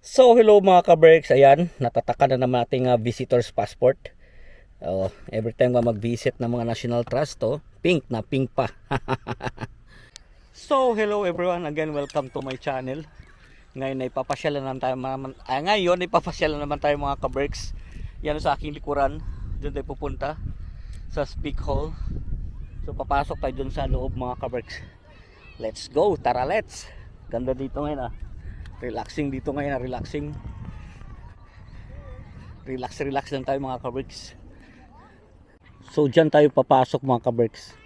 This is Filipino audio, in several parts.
So hello mga ka-Berks, ayan, natataka na naman ating visitor's passport. Every time mag-visit ng mga national trust to, pink na pink pa. So hello everyone, again welcome to my channel. Ngayon ay papasyalan naman tayo mga ka-Berks. Yan sa aking likuran, doon tayo pupunta sa Speak Hall. So papasok tayo doon sa loob mga ka-Berks. Let's go, tara let's. Ganda dito ngayon Relaxing dito ngayon, relaxing. Relax lang tayo mga ka-Berks. So dyan tayo papasok mga ka-Berks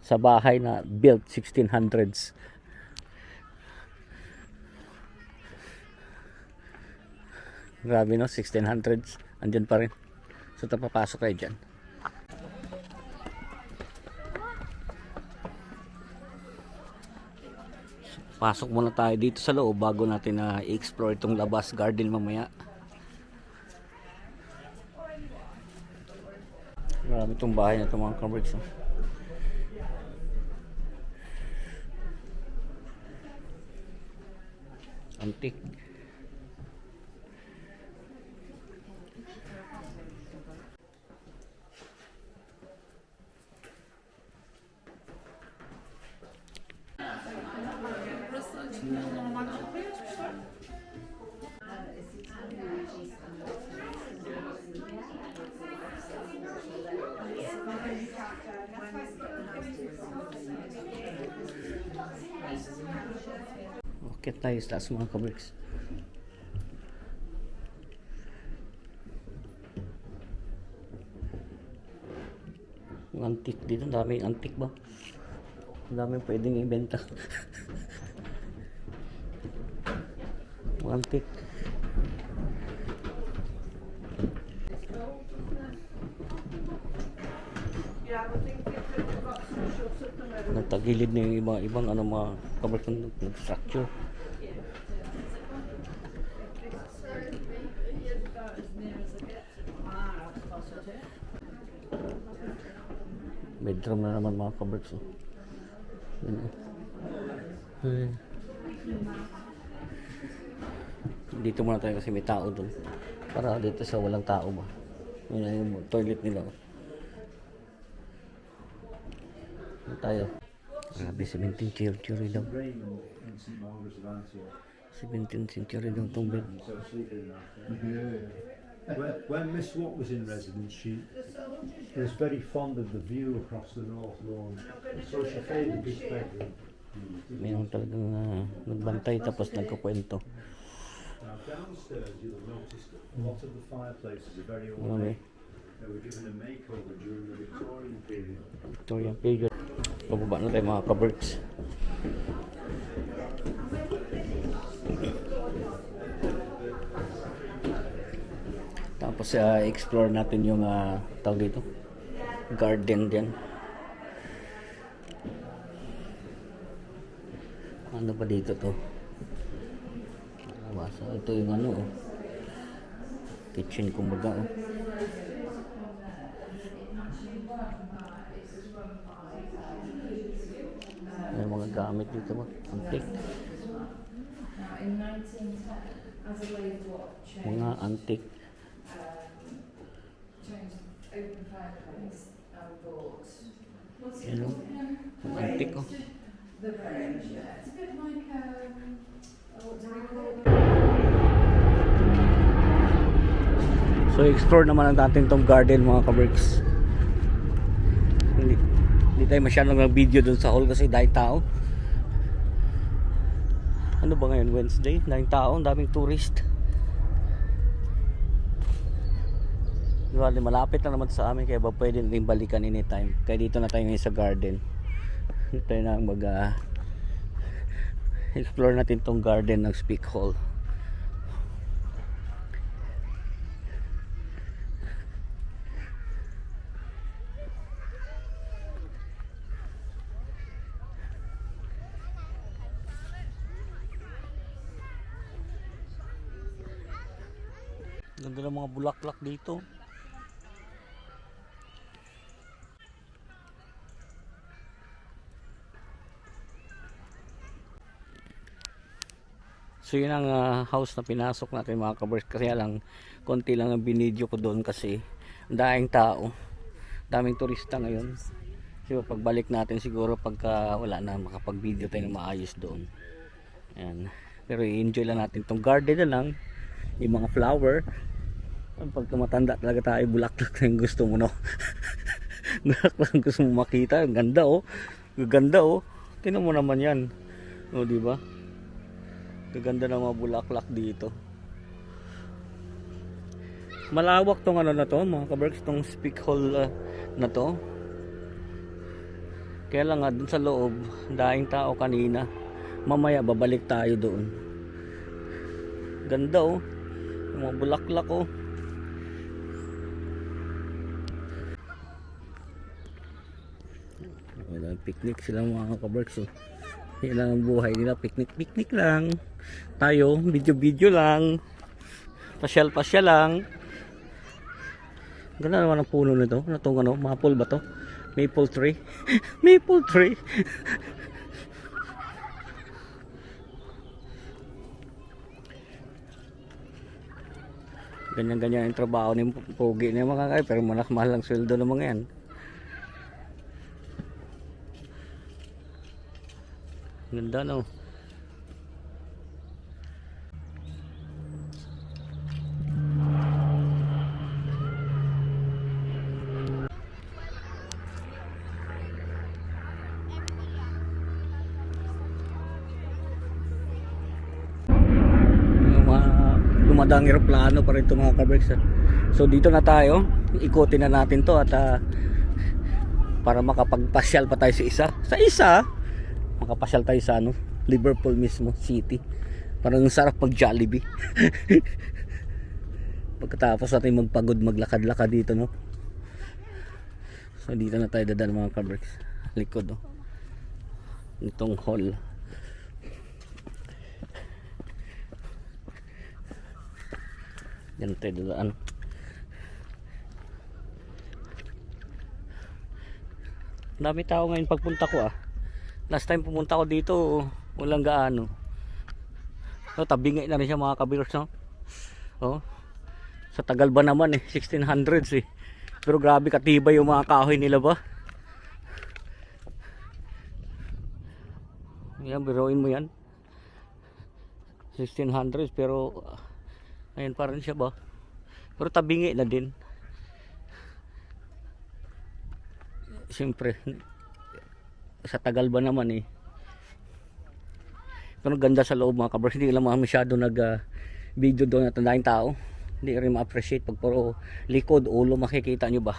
sa bahay na built 1600s. Grabe no, 1600s. Andyan pa rin. So papasok tayo dyan. Pasok muna tayo dito sa loob bago natin i-explore itong labas garden mamaya. Marami itong bahay na ito mga ka-Berks. Antique. Okay tayo sa taas mga ka-Berks. Antique dito, daming antique ba? Daming pwedeng ibenta. Antique. Nagtagilid na yung ibang mga ka-Berks ng structure. Bedroom na naman mga ka-Berks. Dito muna tayo kasi may tao doon. Para dito sa walang tao ba. Yun yung toilet nila. Dito tayo. Grabe, 17th century daw. 17th century daw itong bed. When Miss Watt was in residence, she was very fond of the view across the North Lawn, so she favoured this bedroom. Mayroon talagang nagbantay tapos nagkukwento. Now downstairs you'll notice that a lot of the fireplaces are very ornate. They were given a makeover during the Victorian period. Victorian period. Pababa na tayo mga ka-Berks. Tapos explore natin yung tawag dito, garden din. Ano ba dito to? So, ito yung kitchen kumbaga May mga gamit dito ba? Antique. Mga antique. Ano? Antique So explore naman natin tong garden mga ka-Berks. Hindi tayo masyadong nag-video dun sa hall kasi dahil tao. Ano ba ngayon? Wednesday? Dahil tao, daming tourist. Diba, malapit na naman sa amin kaya ba pwede natin balikan anytime. Kaya dito na tayo ngayon sa garden. Dito tayo na explore natin tong garden ng Speak Hall. Ganda ng mga bulaklak dito. So yun ang house na pinasok natin mga kabarks. Kasi lang konti lang ang binidyo ko doon kasi daing tao, daming turista ngayon. So pagbalik natin siguro pagka wala na, makapag-video tayo na maayos doon. Ayan. Pero i-enjoy lang natin tong garden na lang, yung mga flower. Pagka matanda talaga tayo, bulaklak na yung gusto mo, no? Bulaklak ang gusto mo makita. Ang ganda, oh. Ganda, oh. Tingnan mo naman yan. O, di ba? Gaganda ng mga bulaklak dito. Malawak tong ano na to, mga kabarks, tong speak hall na to. Kaya lang nga dun sa loob, daing tao kanina. Mamaya babalik tayo doon. Ganda, oh. Yung mga bulaklak, oh. Picnic sila mga kabarks, oh. Yan lang ang buhay nila, picnic lang. Tayo, video lang. Pasyal lang. Ganda naman ang puno nito. Ano tong ano? Maple ba to? Maple tree. Maple tree. Ganyan yung trabaho ni Pogi na mga kaya. Pero mahal ang sweldo ng mga yan. Ganda, no? Dumadang aeroplano pa rin ito mga kabreks. So dito na tayo, ikutin na natin to at para makapagpasyal pa tayo sa isa makapasyal tayo sa ano, Liverpool mismo city. Parang sarap pag Jollibee. Pagkatapos natin magpagod maglakad-lakad dito, no? So dito na tayo dadaan mga kabreks, likod, no? Itong hall. Yan tayo dadaan. Dami tao ngayon pagpunta ko, ah. Last time pumunta ko dito, walang gaano. No, tabingay na rin siya mga kabreks, no? Oh. Sa tagal ba naman, 1600s, eh. Pero grabe katibay yung mga kahoy nila ba. Yan, biruin mo yan. 1600s pero ayun pa rin siya ba. Pero tabingi na din. Siyempre sa tagal ba naman, eh. Pero ganda sa loob mga kabreks. Hindi lang masyado nag video doon at tandaan tao. Hindi rin ma-appreciate pag puro likod, ulo makikita nyo ba.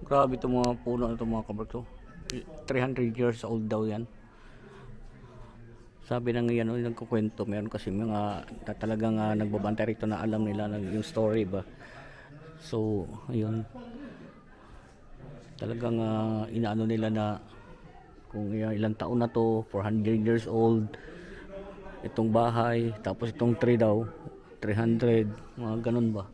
Grabe itong mga puno na itong mga kabreks. 300 years old daw yan. Sabi ng yan, nagkukwento, meron kasi mga talagang nagbabantay rito na alam nila yung story ba. So ayun, talagang inaano nila na kung ilang taon na to, 400 years old itong bahay, tapos itong tree daw 300, mga ganun ba.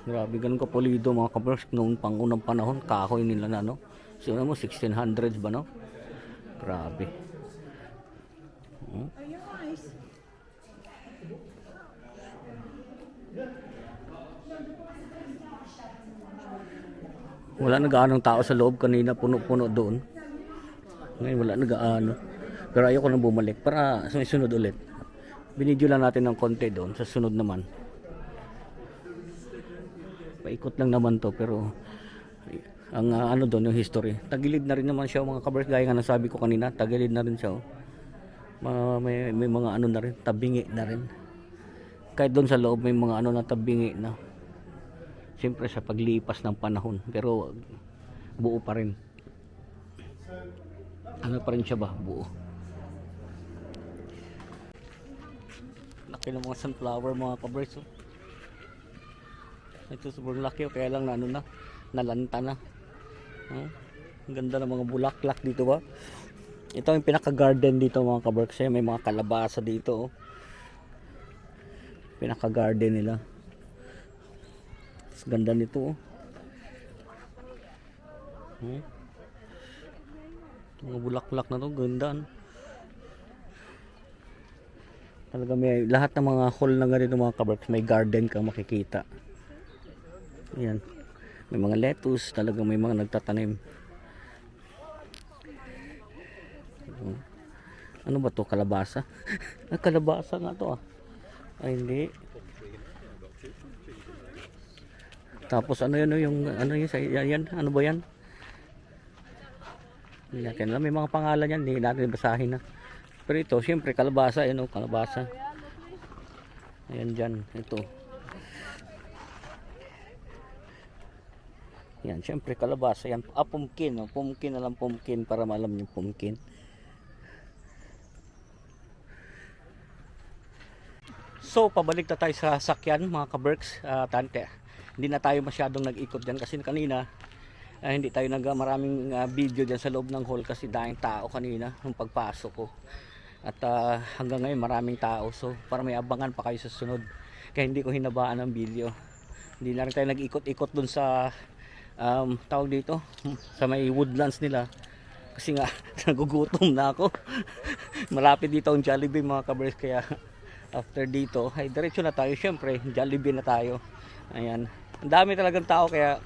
Grabe, ganun kapulido mga kabreks. Noong pangunang panahon, kahoy nila na, no? So mo 1600s ba, no? Grabe. Wala nag-aanong tao sa loob kanina, puno-puno doon. Ngayon wala nag-aano. Pero ayoko nang bumalik para sa sunod ulit. Binidyo lang natin ng konti doon, sa sunod naman. Paikot lang naman to, pero ang ano doon yung history. Tagilid na rin naman siya mga kabreks, gaya nga nasabi ko kanina, tagilid na rin siya. May mga ano na rin, tabingi na rin. Kahit doon sa loob may mga ano na tabingi na. Siyempre sa paglipas ng panahon, pero buo pa rin. Ano pa rin siya ba? Buo. Laki ng mga sunflower mga kabreks, oh. Ito sobrang laki, kaya lang na ano na, nalanta na. Ang ganda ng mga bulaklak dito ba. Ito yung pinaka-garden dito mga kabarks. May mga kalabasa dito. Oh. Pinaka-garden nila. Ganda nito. Oh. Mga bulaklak na to, ganda. No? Talaga may lahat ng mga hall na ganito mga kabarks, may garden kang makikita. Ayan. May mga lettuce, talaga may mga nagtatanim. Ano ba to? Kalabasa? Kalabasa nga to ah. Ay hindi. Tapos ano yun yung ano yun, yan, ano ba yan? Hindi natin alam, may mga pangalan yan, hindi natin basahin na. Pero ito, siyempre kalabasa, yun o, kalabasa. Ayan dyan, ito. Yan, siyempre kalabasa yan. Ah, pumpkin, no? Pumpkin na lang pumpkin para maalam yung pumpkin. So, pabalik na tayo sa sakyan mga kaberks. Tante, hindi na tayo masyadong nag-ikot dyan kasi kanina hindi tayo maraming video dyan sa loob ng hall kasi daming tao kanina nung pagpasok ko. At hanggang ngayon maraming tao. So, para may abangan pa kayo sa sunod. Kaya hindi ko hinabaan ang video. Hindi na rin tayo nag-ikot-ikot dun sa tawag dito sa may woodlands nila kasi nga nagugutom na ako. Malapit dito ang Jollibee mga kaberks kaya after dito ay diretso na tayo, syempre Jollibee na tayo. Ayan, ang dami talagang tao kaya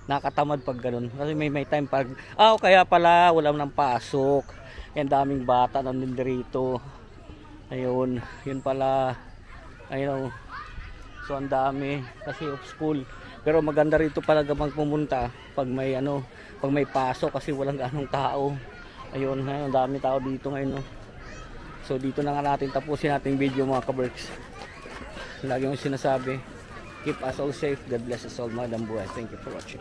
nakatamad pag ganun kasi may time pag kaya pala wala nang pasok, ang daming bata nandun dito. Ayun, yun pala, ayun. So ang dami kasi of school. Pero maganda rito pala magpumunta pag may pag may pasok kasi walang ganong tao. Ayun, ang dami tao dito ngayon. No? So dito na nga natin tapusin nating video mga kaberks. Lagi mong sinasabi, keep us all safe, God bless us all mga dambuhay. Thank you for watching.